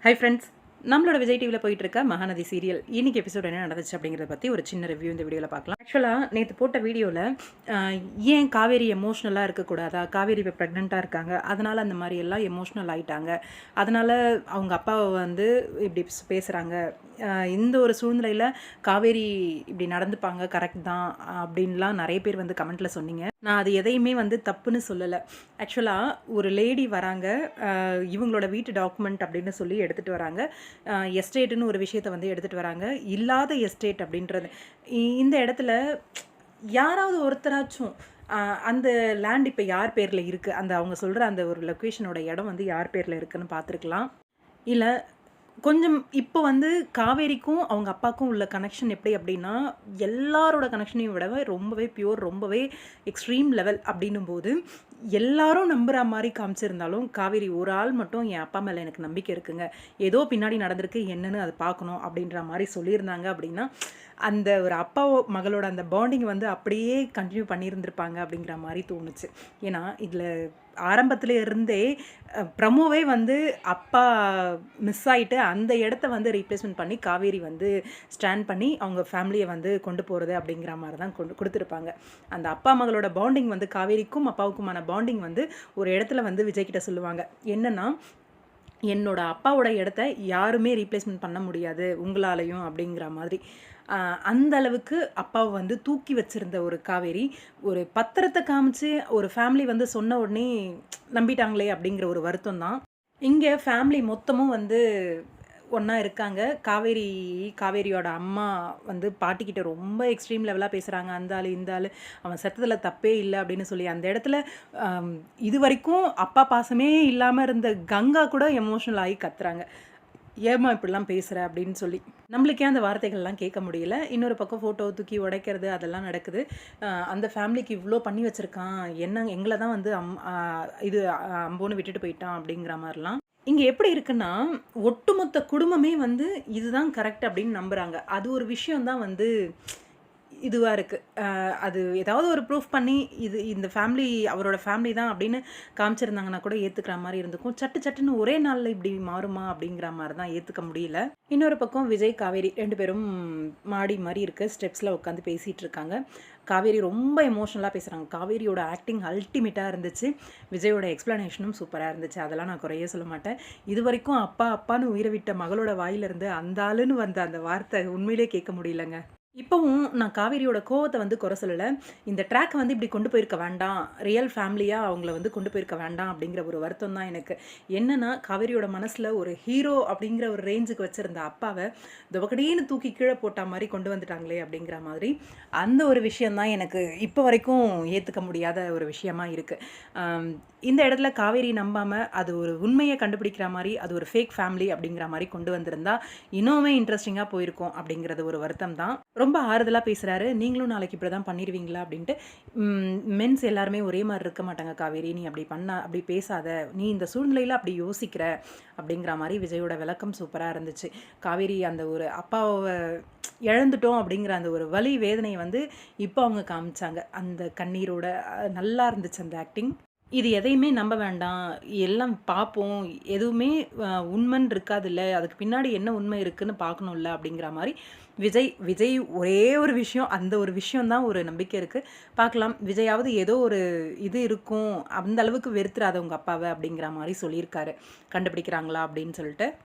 Hi friends, நம்மளோட விஜய் டிவியில் போயிட்டு இருக்க மகாநதி சீரியல் இன்னைக்கு எபிசோட் என்ன நடந்துச்சு அப்படிங்கிறத பற்றி ஒரு சின்ன ரிவ்யூ இந்த வீடியோவில் பார்க்கலாம். ஆக்சுவலாக நேற்று போட்ட வீடியோவில் ஏன் காவேரி எமோஷ்னலாக இருக்கக்கூடாதா, காவேரி இப்போ ப்ரெக்னெண்ட்டாக இருக்காங்க, அதனால் அந்த மாதிரி எல்லாம் எமோஷ்னல் ஆகிட்டாங்க, அதனால் அவங்க அப்பாவை வந்து இப்படி பேசுகிறாங்க, இந்த ஒரு சூழ்நிலையில் காவேரி இப்படி நடந்துப்பாங்க கரெக்ட் தான் அப்படின்லாம் நிறைய பேர் வந்து கமெண்ட்டில் சொன்னீங்க. நான் அது எதையுமே வந்து தப்புன்னு சொல்லலை. ஆக்சுவலாக ஒரு லேடி வராங்க, இவங்களோட வீட்டு டாக்குமெண்ட் அப்படின்னு சொல்லி எடுத்துகிட்டு வராங்க, எஸ்டேட்டுன்னு ஒரு விஷயத்தை வந்து எடுத்துகிட்டு வராங்க. இல்லாத எஸ்டேட் அப்படின்றது இந்த இடத்துல யாராவது ஒருத்தராச்சும் அந்த லேண்ட் இப்போ யார் பேரில் இருக்குது, அந்த அவங்க சொல்கிற அந்த ஒரு லொக்கேஷனோட இடம் வந்து யார் பேரில் இருக்குதுன்னு பார்த்துருக்கலாம். இல்லை கொஞ்சம் இப்போ வந்து காவேரிக்கும் அவங்க அப்பாவுக்கும் உள்ள கனெக்ஷன் எப்படி அப்படின்னா, எல்லாரோட கனெக்ஷனையும் விடவே ரொம்பவே பியூர், ரொம்பவே எக்ஸ்ட்ரீம் லெவல் அப்படின்னும் போது எல்லாரும் நம்புகிற மாதிரி காமிச்சிருந்தாலும் காவேரி ஒரு ஆள் மட்டும் என் அப்பா மேலே எனக்கு நம்பிக்கை இருக்குங்க, ஏதோ பின்னாடி நடந்திருக்கு, என்னன்னு அதை பார்க்கணும் அப்படின்ற மாதிரி சொல்லியிருந்தாங்க அப்படின்னா அந்த ஒரு அப்பா மகளோட அந்த பாண்டிங் வந்து அப்படியே கண்டினியூ பண்ணியிருந்திருப்பாங்க அப்படிங்கிற மாதிரி தோணுச்சு. ஏன்னா இதில் ஆரம்பத்தில் இருந்தே ப்ரமோவே வந்து அப்பா மிஸ் ஆகிட்டு அந்த இடத்த வந்து ரீப்ளேஸ்மெண்ட் பண்ணி காவேரி வந்து ஸ்டாண்ட் பண்ணி அவங்க ஃபேமிலியை வந்து கொண்டு போகிறது அப்படிங்கிற மாதிரி தான் கொடுத்துருப்பாங்க. அந்த அப்பா மகளோட பாண்டிங் வந்து காவேரிக்கும் அப்பாவுக்குமான பாண்டிங் வந்து ஒரு இடத்துல வந்து விஜய்கிட்ட சொல்லுவாங்க, என்னென்னா என்னோட அப்பாவோட இடத்த யாருமே ரீப்ளேஸ்மெண்ட் பண்ண முடியாது உங்களாலையும் அப்படிங்கிற மாதிரி. அந்த அளவுக்கு அப்பாவை வந்து தூக்கி வச்சுருந்த ஒரு காவேரி ஒரு பத்திரத்தை காமிச்சு ஒரு ஃபேமிலி வந்து சொன்ன உடனே நம்பிட்டாங்களே அப்படிங்கிற ஒரு வருத்தம் தான். இங்கே ஃபேமிலி மொத்தமும் வந்து ஒன்றா இருக்காங்க. காவேரியோட அம்மா வந்து பாட்டிக்கிட்ட ரொம்ப எக்ஸ்ட்ரீம் லெவலாக பேசுகிறாங்க, அந்த ஆள் இந்த ஆள் அவன் செத்ததில் தப்பே இல்லை அப்படின்னு சொல்லி. அந்த இடத்துல இது வரைக்கும் அப்பா பாசமே இல்லாமல் இருந்த கங்கா கூட எமோஷ்னல் ஆகி கத்துறாங்க, ஏமா இப்படிலாம் பேசுகிற அப்படின்னு சொல்லி. நம்மளுக்கே அந்த வார்த்தைகள்லாம் கேட்க முடியல. இன்னொரு பக்கம் ஃபோட்டோ தூக்கி உடைக்கிறது அதெல்லாம் நடக்குது. அந்த ஃபேமிலிக்கு இவ்வளோ பண்ணி வச்சுருக்கான், என்ன எங்களை தான் வந்து இது அம்போன்னு விட்டுட்டு போயிட்டான் அப்படிங்கிற மாதிரிலாம். இங்கே எப்படி இருக்குன்னா, ஒட்டுமொத்த குடும்பமே வந்து இதுதான் கரெக்ட் அப்படின்னு நம்புகிறாங்க. அது ஒரு விஷயந்தான் வந்து இதுவாக இருக்குது. அது ஏதாவது ஒரு ப்ரூஃப் பண்ணி இந்த ஃபேமிலி அவரோட ஃபேமிலி தான் அப்படின்னு காமிச்சிருந்தாங்கன்னா கூட ஏற்றுக்கிற மாதிரி இருந்துக்கும். சட்டுன்னு ஒரே நாளில் இப்படி மாறுமா அப்படிங்கிற மாதிரி தான் ஏற்றுக்க முடியல. இன்னொரு பக்கம் விஜய் காவேரி 2 பேரும் மாடி மாதிரி இருக்க ஸ்டெப்ஸில் உட்காந்து பேசிகிட்டு இருக்காங்க. காவேரி ரொம்ப எமோஷ்னலாக பேசுகிறாங்க. காவேரியோட ஆக்டிங் அல்டிமேட்டாக இருந்துச்சு, விஜயோட எக்ஸ்ப்ளனேஷனும் சூப்பராக இருந்துச்சு, அதெல்லாம் நான் குறைய சொல்ல மாட்டேன். இது வரைக்கும் அப்பான்னு உயிரை விட்ட மகளோட வாயிலிருந்து அந்த ஆளுன்னு வந்த அந்த வார்த்தை உண்மையிலே கேட்க முடியலங்க. இப்போவும் நான் காவேரியோட கோவத்தை வந்து குறை சொல்லலை. இந்த ட்ராக் வந்து இப்படி கொண்டு போயிருக்க வேண்டாம், ரியல் ஃபேமிலியாக அவங்கள வந்து கொண்டு போயிருக்க வேண்டாம் அப்படிங்கிற ஒரு வருத்தம் தான் எனக்கு. என்னென்னா காவேரியோட மனசில் ஒரு ஹீரோ அப்படிங்கிற ஒரு ரேஞ்சுக்கு வச்சுருந்த அப்பாவை துவக்கடின்னு தூக்கி கீழே போட்ட மாதிரி கொண்டு வந்துட்டாங்களே அப்படிங்கிற மாதிரி அந்த ஒரு விஷயந்தான் எனக்கு இப்போ வரைக்கும் ஏற்றுக்க முடியாத ஒரு விஷயமா இருக்குது. இந்த இடத்துல காவேரி நம்பாமல் அது ஒரு உண்மையை கண்டுபிடிக்கிற மாதிரி அது ஒரு ஃபேக் ஃபேமிலி அப்படிங்கிற மாதிரி கொண்டு வந்திருந்தா இன்னுமே இன்ட்ரெஸ்டிங்காக போயிருக்கும் அப்படிங்கிறது ஒரு வருத்தம் தான். ரொம்ப ஆறுதலாக பேசுகிறாரு, நீங்களும் நாளைக்கு இப்படி தான் பண்ணிடுவீங்களா அப்படின்ட்டு. மென்ஸ் எல்லாருமே ஒரே மாதிரி இருக்க மாட்டாங்க காவேரி, நீ அப்படி பேசாத, நீ இந்த சூழ்நிலையில் அப்படி யோசிக்கிற அப்படிங்கிற மாதிரி விஜயோட விளக்கம் சூப்பராக இருந்துச்சு. காவேரி அந்த ஒரு அப்பாவை இழந்துட்டோம் அப்படிங்கிற அந்த ஒரு வலி வேதனையை வந்து இப்போ அவங்க காமிச்சாங்க. அந்த கண்ணீரோட நல்லா இருந்துச்சு அந்த ஆக்டிங். இது எதையுமே நம்ப வேண்டாம், எல்லாம் பார்ப்போம், எதுவுமே உண்மைன்னு இருக்காதுல்ல, அதுக்கு பின்னாடி என்ன உண்மை இருக்குதுன்னு பார்க்கணும்ல அப்படிங்கிற மாதிரி விஜய் ஒரே ஒரு விஷயம், அந்த ஒரு விஷயந்தான் ஒரு நம்பிக்கை இருக்குது. பார்க்கலாம், விஜயாவது ஏதோ ஒரு இது இருக்கும், அந்த அளவுக்கு வெறுத்துறாத உங்கள் அப்பாவை அப்படிங்கிற மாதிரி சொல்லியிருக்காரு, கண்டுபிடிக்கிறாங்களா அப்படின்னு சொல்லிட்டு.